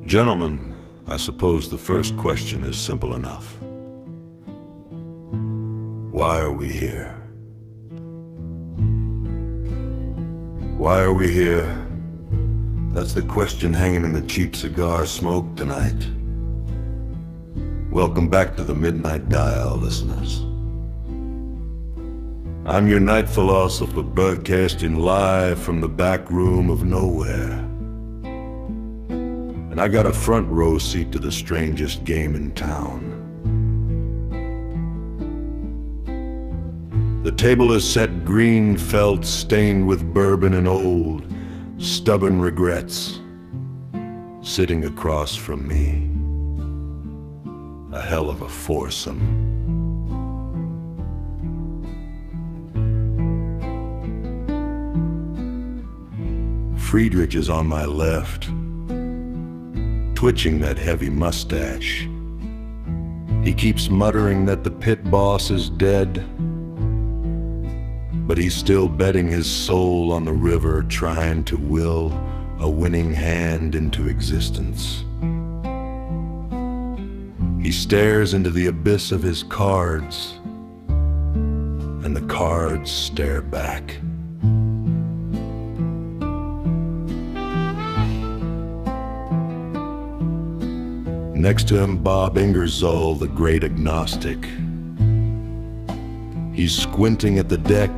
Gentlemen, I suppose the first question is simple enough. Why are we here? Why are we here? That's the question hanging in the cheap cigar smoke tonight. Welcome back to the Midnight Dial, listeners. I'm your Night Philosopher, broadcasting live from the back room of nowhere. And I got a front row seat to the strangest game in town. The table is set green felt stained with bourbon and old, stubborn regrets. Sitting across from me, a hell of a foursome. Friedrich is on my left, twitching that heavy mustache. He keeps muttering that the pit boss is dead, but he's still betting his soul on the river, trying to will a winning hand into existence. He stares into the abyss of his cards, and the cards stare back. Next to him, Bob Ingersoll, the great agnostic. He's squinting at the deck,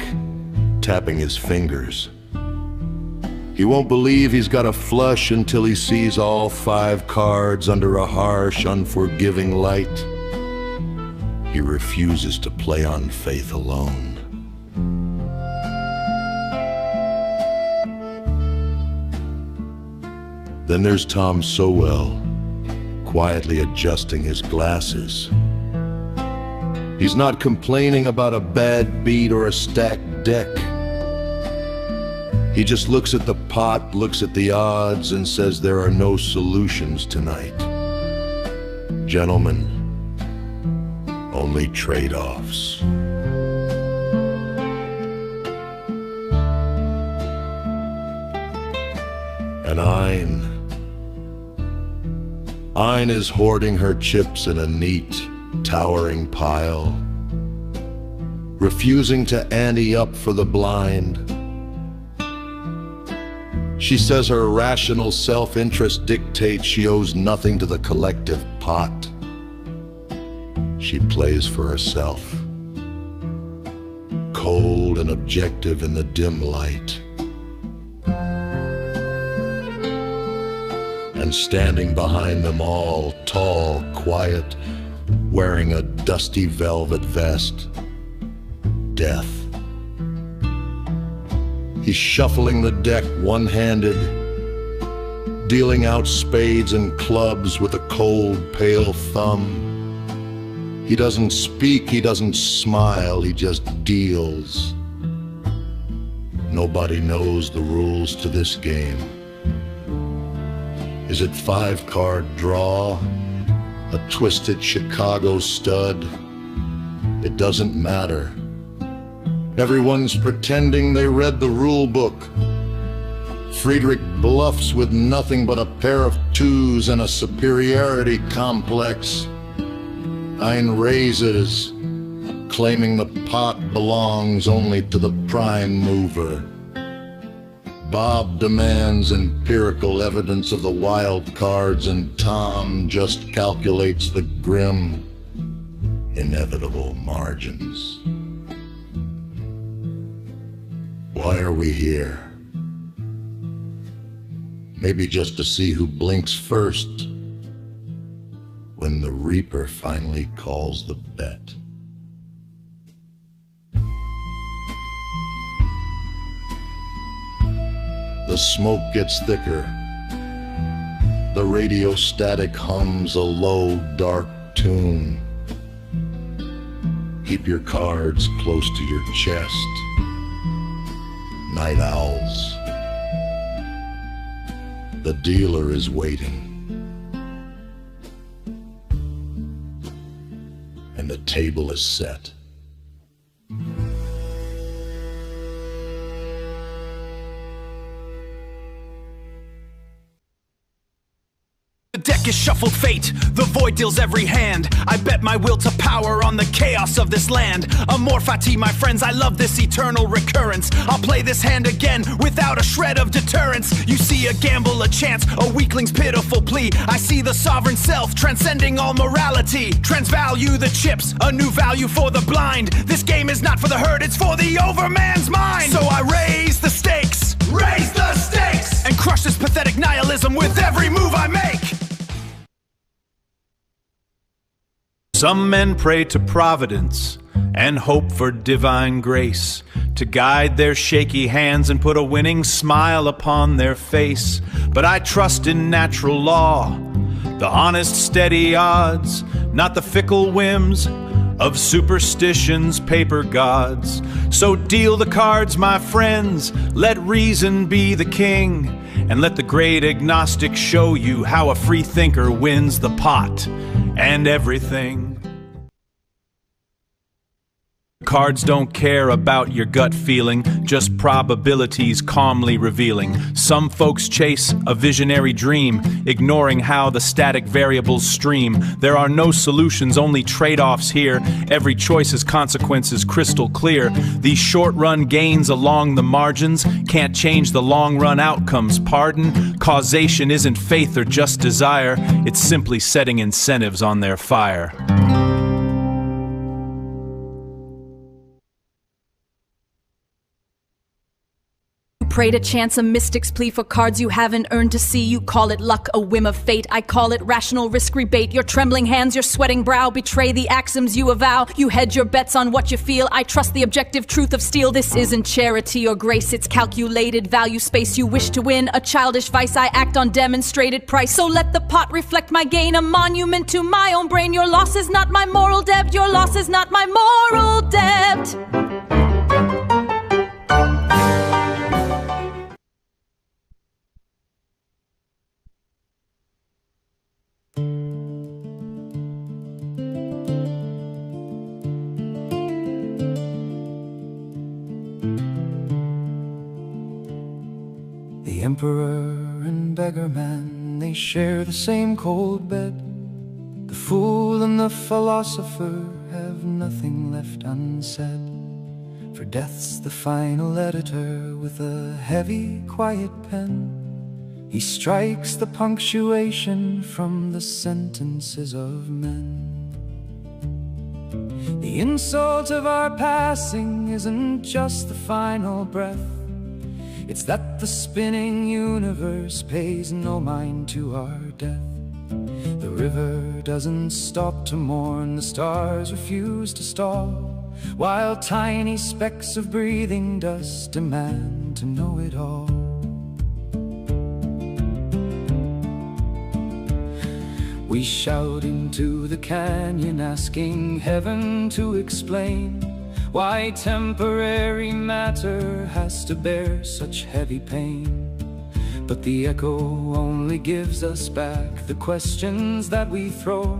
tapping his fingers. He won't believe he's got a flush until he sees all 5 cards under a harsh, unforgiving light. He refuses to play on faith alone. Then there's Tom Sowell, quietly adjusting his glasses. He's not complaining about a bad beat or a stacked deck. He just looks at the pot, looks at the odds, and says there are no solutions tonight. Gentlemen, only trade-offs. And Ein is hoarding her chips in a neat, towering pile, refusing to ante up for the blind. She says her rational self-interest dictates she owes nothing to the collective pot. She plays for herself, cold and objective in the dim light. And standing behind them all, tall, quiet, wearing a dusty velvet vest, Death. He's shuffling the deck one-handed, dealing out spades and clubs with a cold, pale thumb. He doesn't speak, he doesn't smile, he just deals. Nobody knows the rules to this game. Is it 5-card draw? A twisted Chicago stud? It doesn't matter. Everyone's pretending they read the rule book. Friedrich bluffs with nothing but a pair of 2s and a superiority complex. Ein raises, claiming the pot belongs only to the prime mover. Bob demands empirical evidence of the wild cards, and Tom just calculates the grim, inevitable margins. Why are we here? Maybe just to see who blinks first when the Reaper finally calls the bet. The smoke gets thicker. The radio static hums a low, dark tune. Keep your cards close to your chest. Night owls. The dealer is waiting. And the table is set. The deck is shuffled fate, the void deals every hand. I bet my will to power on the chaos of this land. Amor fati, my friends, I love this eternal recurrence. I'll play this hand again without a shred of deterrence. You see a gamble, a chance, a weakling's pitiful plea. I see the sovereign self transcending all morality. Transvalue the chips, a new value for the blind. This game is not for the herd, it's for the overman's mind. So I raise the stakes, and crush this pathetic nihilism with every move I make. Some men pray to Providence and hope for divine grace to guide their shaky hands and put a winning smile upon their face. But I trust in natural law, the honest, steady odds, not the fickle whims of superstition's paper gods. So deal the cards, my friends, let reason be the king, and let the great agnostic show you how a free thinker wins the pot and everything. Cards don't care about your gut feeling, just probabilities calmly revealing. Some folks chase a visionary dream, ignoring how the static variables stream. There are no solutions, only trade-offs here. Every choice's consequences crystal clear. These short-run gains along the margins can't change the long-run outcomes. Pardon? Causation isn't faith or just desire. It's simply setting incentives on their fire. Pray to chance, a mystic's plea for cards you haven't earned to see. You call it luck, a whim of fate. I call it rational risk rebate. Your trembling hands, your sweating brow betray the axioms you avow. You hedge your bets on what you feel. I trust the objective truth of steel. This isn't charity or grace, it's calculated value space. You wish to win a childish vice, I act on demonstrated price. So let the pot reflect my gain, a monument to my own brain. Your loss is not my moral debt, your loss is not my moral debt. The emperor and beggar man, they share the same cold bed. The fool and the philosopher have nothing left unsaid. For death's the final editor with a heavy, quiet pen. He strikes the punctuation from the sentences of men. The insult of our passing isn't just the final breath. It's that the spinning universe pays no mind to our death. The river doesn't stop to mourn, the stars refuse to stall, while tiny specks of breathing dust demand to know it all. We shout into the canyon, asking heaven to explain why temporary matter has to bear such heavy pain. But the echo only gives us back the questions that we throw.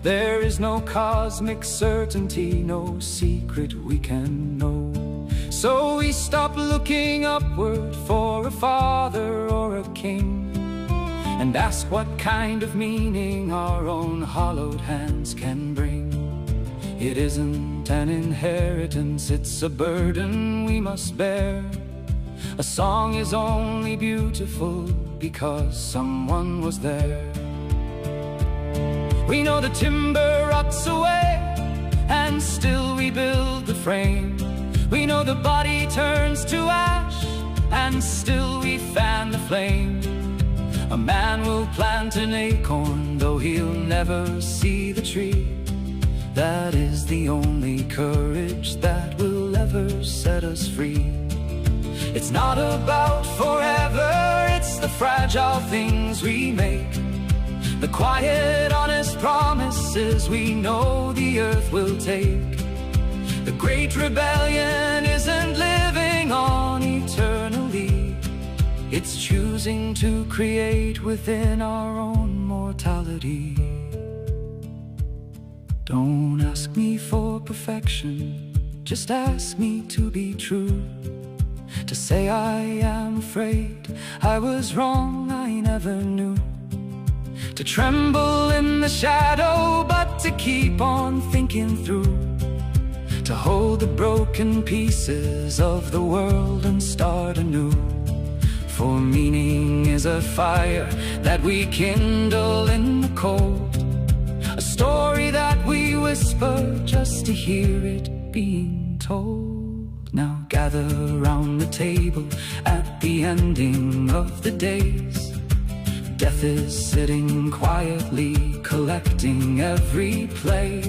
There is no cosmic certainty, no secret we can know. So we stop looking upward for a father or a king, and ask what kind of meaning our own hollowed hands can bring. It isn't an inheritance, it's a burden we must bear. A song is only beautiful because someone was there. We know the timber rots away, and still we build the frame. We know the body turns to ash, and still we fan the flame. A man will plant an acorn, though he'll never see the tree. That is the only courage that will ever set us free. It's not about forever, it's the fragile things we make, the quiet, honest promises we know the earth will take. The great rebellion isn't living on eternally, it's choosing to create within our own mortality. Don't ask me for perfection, just ask me to be true. To say I am afraid I was wrong, I never knew. to tremble in the shadow, but to keep on thinking through, to hold the broken pieces of the world and start anew. For meaning is a fire that we kindle in the cold, a story that we whisper just to hear it being told. Now gather round the table at the ending of the days. Death is sitting quietly, collecting every play.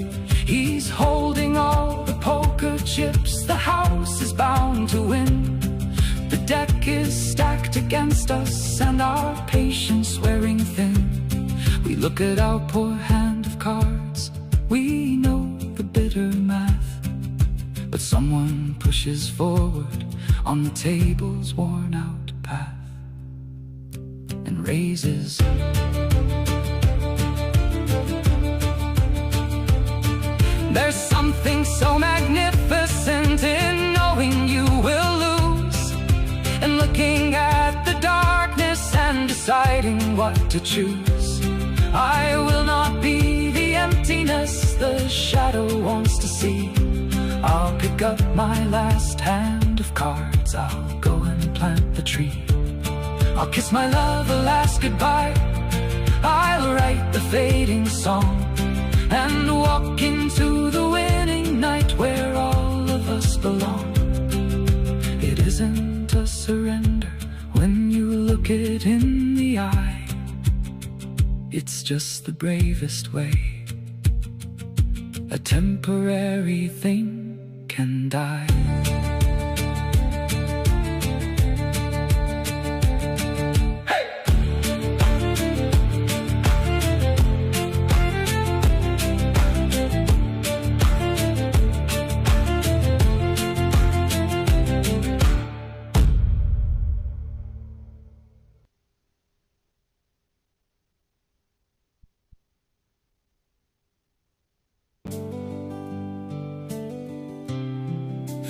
He's holding all the poker chips the house is bound to win. The deck is stacked against us and our patience wearing thin. We look at our poor hand of cards, we know the bitter math, but someone pushes forward on the table's worn out path and raises. There's something so magnificent in knowing you will lose, and looking at the darkness and deciding what to choose. I will not be the emptiness the shadow wants to see. I'll pick up my last hand of cards, I'll go and plant the tree. I'll kiss my love a last goodbye, I'll write the fading song, and walk into the winning night where all of us belong. It isn't a surrender when you look it in the eye, it's just the bravest way a temporary thing can die.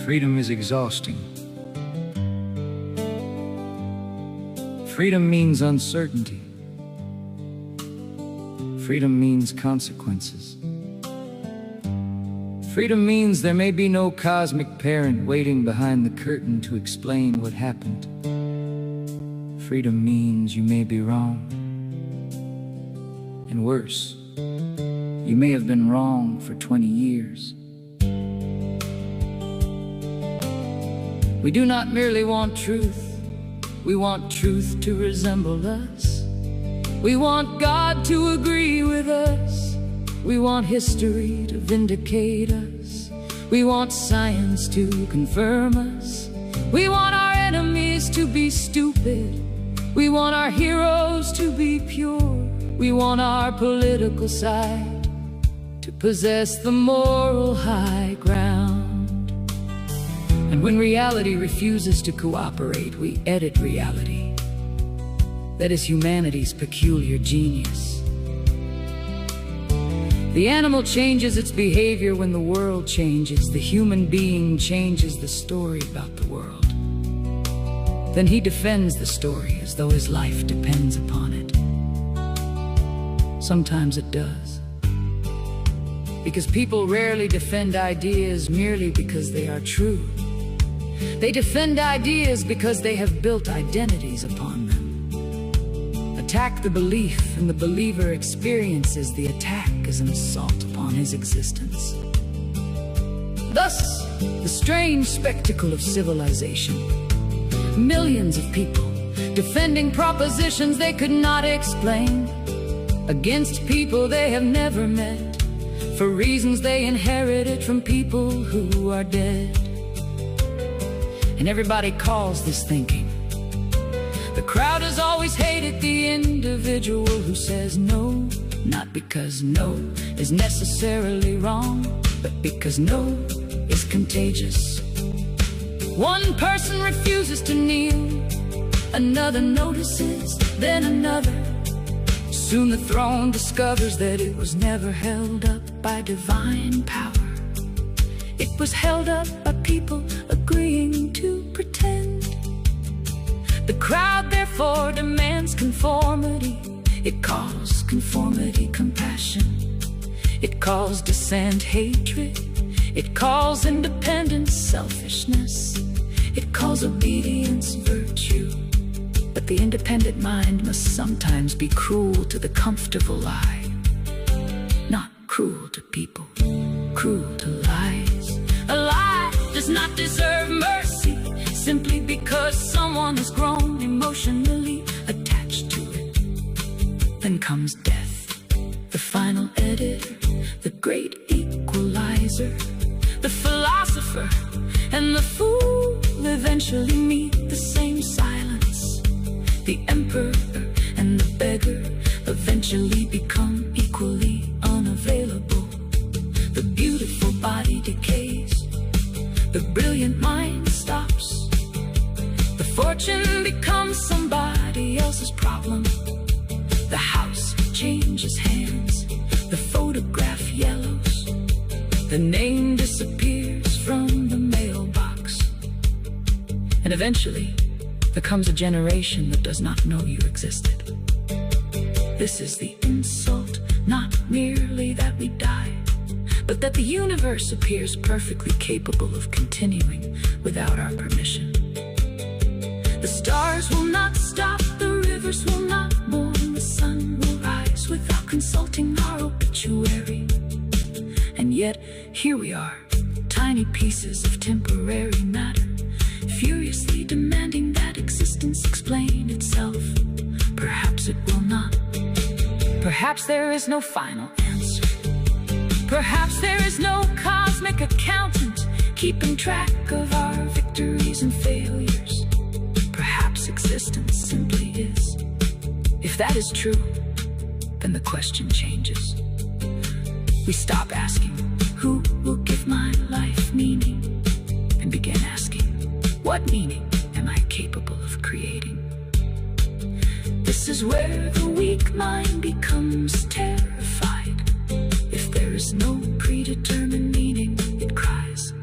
Freedom is exhausting. Freedom means uncertainty. Freedom means consequences. Freedom means there may be no cosmic parent waiting behind the curtain to explain what happened. Freedom means you may be wrong. And worse, you may have been wrong for 20 years. We do not merely want truth, we want truth to resemble us. We want God to agree with us. We want history to vindicate us. We want science to confirm us. We want our enemies to be stupid. We want our heroes to be pure. We want our political side to possess the moral high ground. And when reality refuses to cooperate, we edit reality. That is humanity's peculiar genius. The animal changes its behavior when the world changes. The human being changes the story about the world. Then he defends the story as though his life depends upon it. Sometimes it does. Because people rarely defend ideas merely because they are true. They defend ideas because they have built identities upon them. Attack the belief, and the believer experiences the attack as an assault upon his existence. Thus, the strange spectacle of civilization. Millions of people defending propositions they could not explain, against people they have never met, for reasons they inherited from people who are dead. And everybody calls this thinking. The crowd has always hated the individual who says no, not because no is necessarily wrong, but because no is contagious. One person refuses to kneel, another notices, then another. Soon the throne discovers that it was never held up by divine power. It was held up by people agreeing to pretend. The crowd therefore demands conformity. It calls conformity compassion. It calls dissent hatred. It calls independence selfishness. It calls obedience virtue. But the independent mind must sometimes be cruel to the comfortable eye. Not cruel to people, cruel to lies. A lie does not deserve mercy simply because someone has grown emotionally attached to it. Then comes death, the final editor, the great equalizer. The philosopher and the fool eventually meet the same silence. The emperor and the beggar eventually become equally unavailable. The beautiful body decays. The brilliant mind stops. The fortune becomes somebody else's problem. The house changes hands. The photograph yellows. The name disappears from the mailbox. And eventually, there comes a generation that does not know you existed. This is the insult, not merely that we die, but that the universe appears perfectly capable of continuing without our permission. The stars will not stop, the rivers will not mourn, the sun will rise without consulting our obituary. And yet, here we are, tiny pieces of temporary matter, furiously demanding that existence explain itself. Perhaps it will not. Perhaps there is no final answer. Perhaps there is no cosmic accountant keeping track of our victories and failures. Perhaps existence simply is. If that is true, then the question changes. We stop asking, who will give my life meaning? And begin asking, what meaning am I capable of creating? This is where the weak mind becomes terrified. If there is no predetermined meaning, it cries,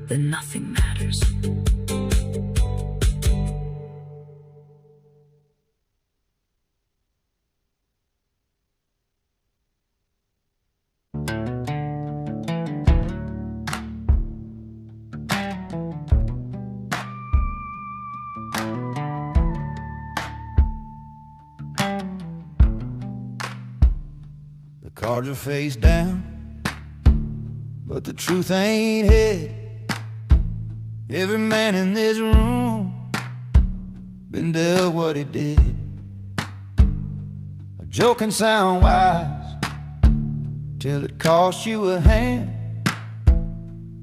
then nothing matters. Cards are face down, but the truth ain't hid. Every man in this room been dealt what he did. A joke can sound wise till it costs you a hand.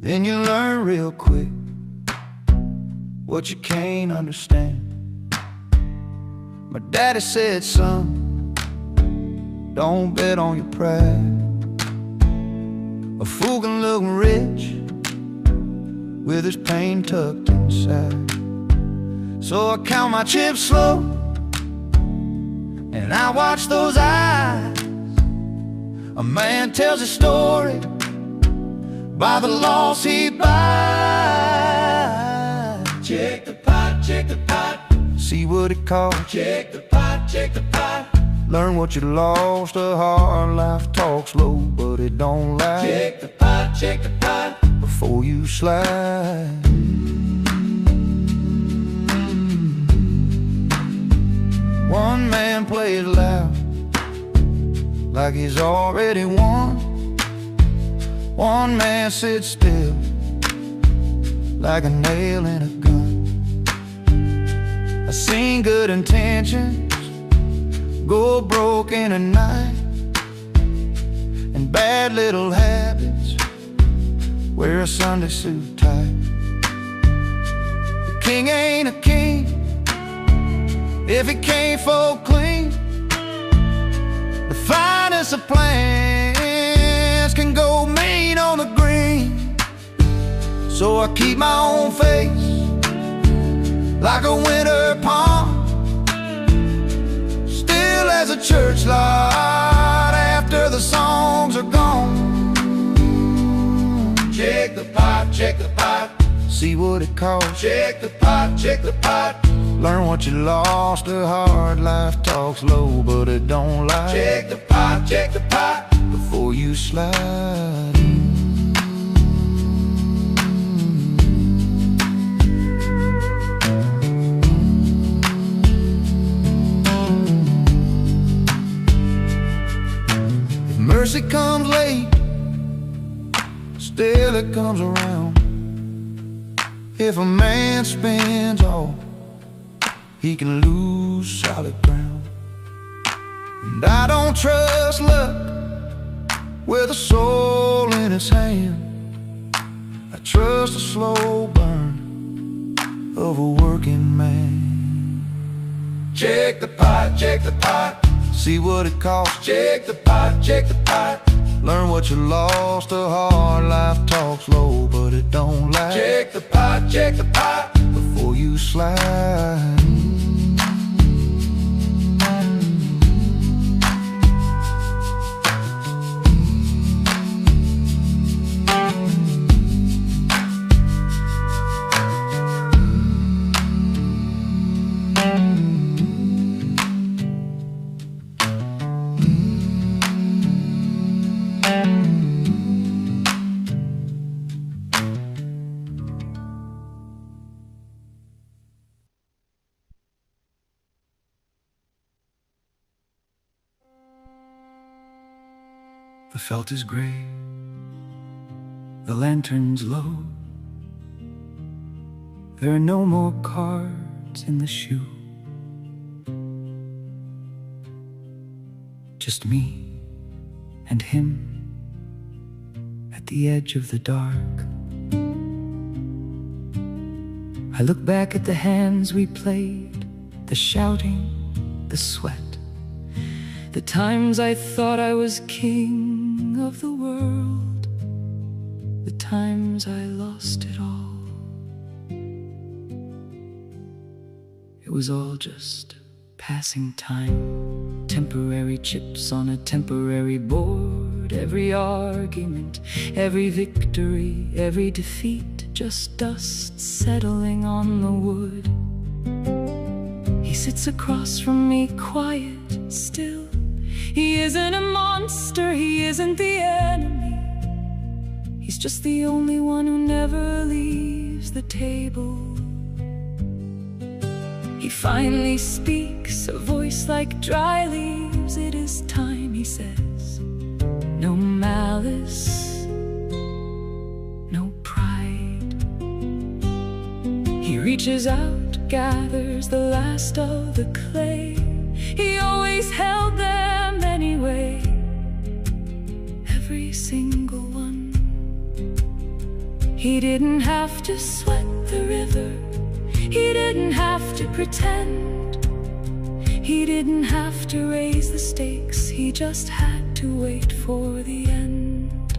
Then you learn real quick what you can't understand. My daddy said, son, don't bet on your pride. A fool can look rich with his pain tucked inside. So I count my chips slow and I watch those eyes. A man tells his story by the loss he buys. Check the pot, see what it costs. Check the pot. Learn what you lost. A hard life talks slow, but it don't lie. Check the pot before you slide. One man plays loud like he's already won. One man sits still like a nail in a gun. I seen good intentions go broke in a night, and bad little habits wear a Sunday suit tight. The king ain't a king if he can't fold clean. The finest of plans can go mean on the green. So I keep my own face like a winter pond, as a church lot after the songs are gone. Check the pot, see what it costs. Check the pot, Learn what you lost. A hard life talks low, but it don't lie. Check the pot before you slide in. If mercy comes late, still it comes around. If a man spends all, he can lose solid ground. And I don't trust luck with a soul in its hand. I trust the slow burn of a working man. Check the pot, see what it costs. Check the pot, learn what you lost. A hard life talks low, but it don't lie. Check the pot before you slide. The felt is gray, the lantern's low. There are no more cards in the shoe. Just me and him at the edge of the dark. I look back at the hands we played, the shouting, the sweat, the times I thought I was king of the world, the times I lost it all. It was all just passing time, temporary chips on a temporary board. Every argument, every victory, every defeat, just dust settling on the wood. He sits across from me, quiet, still. He isn't a monster, he isn't the enemy. He's just the only one who never leaves the table. He finally speaks, a voice like dry leaves. It is time, he says. No malice, no pride. He reaches out, gathers the last of the clay. He always held them anyway, every single one. He didn't have to sweat the river, he didn't have to pretend, he didn't have to raise the stakes, he just had to wait for the end.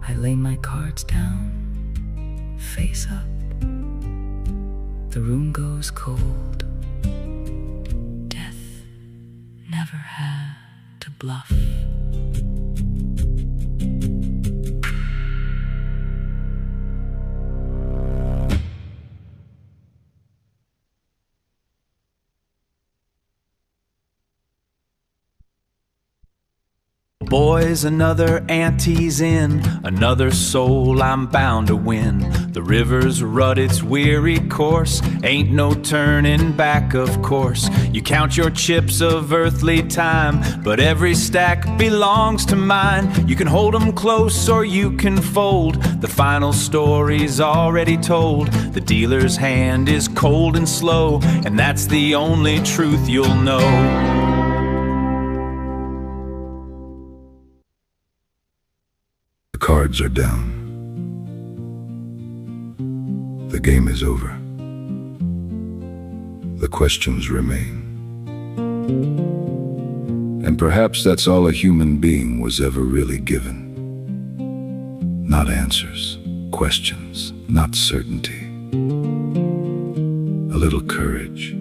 I lay my cards down, face up. The room goes cold. Death never had to bluff. Boys, another ante's in, another soul I'm bound to win. The river's rut its weary course, ain't no turning back, of course. You count your chips of earthly time, but every stack belongs to mine. You can hold 'em close or you can fold, the final story's already told. The dealer's hand is cold and slow, and that's the only truth you'll know. Cards are down. The game is over. The questions remain. And perhaps that's all a human being was ever really given. Not answers, questions, not certainty. A little courage,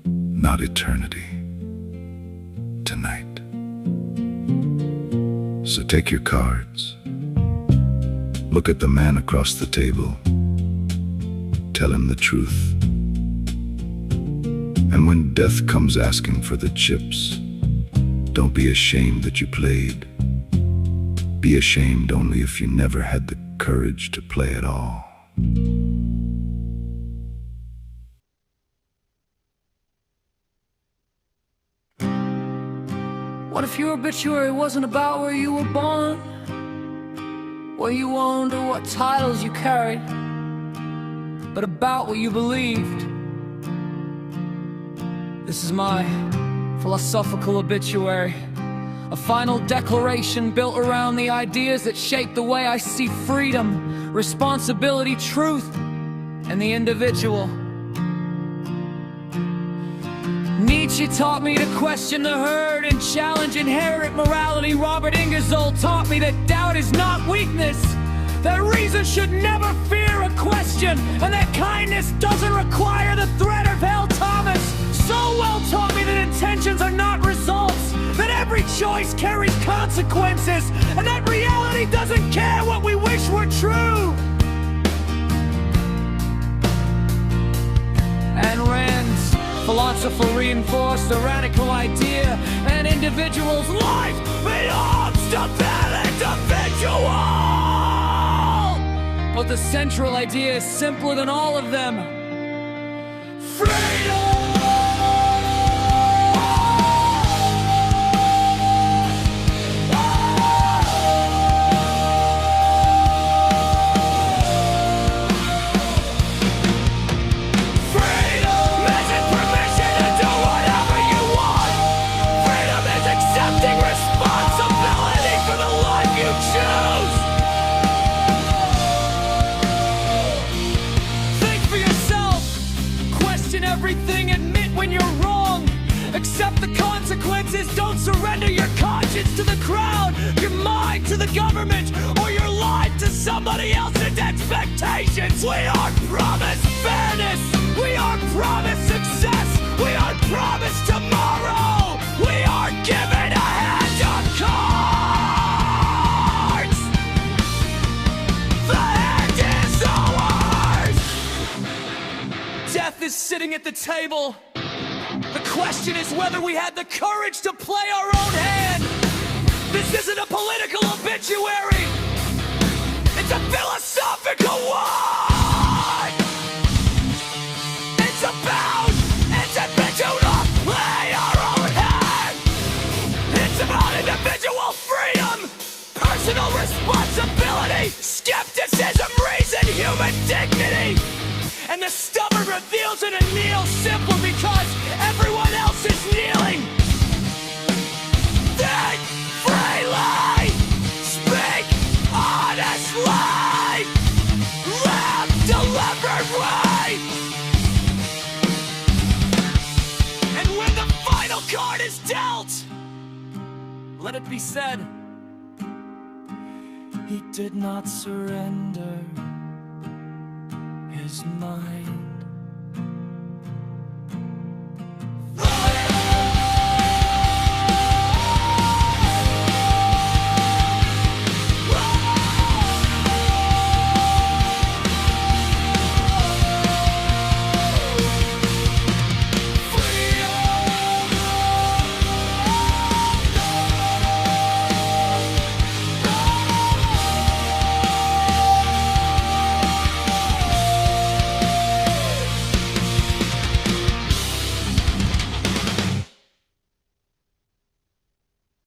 not eternity. Tonight. So take your cards. Look at the man across the table. Tell him the truth. And when death comes asking for the chips, don't be ashamed that you played. Be ashamed only if you never had the courage to play at all. What if your obituary wasn't about where you were born, what you owned or what titles you carried, but about what you believed? This is my philosophical obituary, a final declaration built around the ideas that shape the way I see freedom, responsibility, truth, and the individual. Nietzsche taught me to question the herd and challenge inherent morality. Robert Ingersoll taught me that doubt is not weakness, that reason should never fear a question, and that kindness doesn't require the threat of hell. Thomas so well taught me that intentions are not results, that every choice carries consequences, and that reality doesn't care what we wish were true. And Rand's philosopher reinforced a radical idea: an individual's life belongs to that individual. But the central idea is simpler than all of them: freedom! Everything, admit when you're wrong, accept the consequences, don't surrender your conscience to the crowd, your mind to the government, or your life to somebody else's expectations. We are promised fairness, we are promised success, we are promised tomorrow, we are given a hand of cards. The hand is ours. Death is sitting at the table. The question is whether we had the courage to play our own hand. This isn't a political obituary. It's a philosophical one. It's about individual play our own hand. It's about individual freedom, personal responsibility, skepticism, reason, human dignity. And the stubborn reveals and kneel simply because everyone else is kneeling. Think freely, speak honestly, live deliberately. And when the final card is dealt, let it be said, he did not surrender his mind.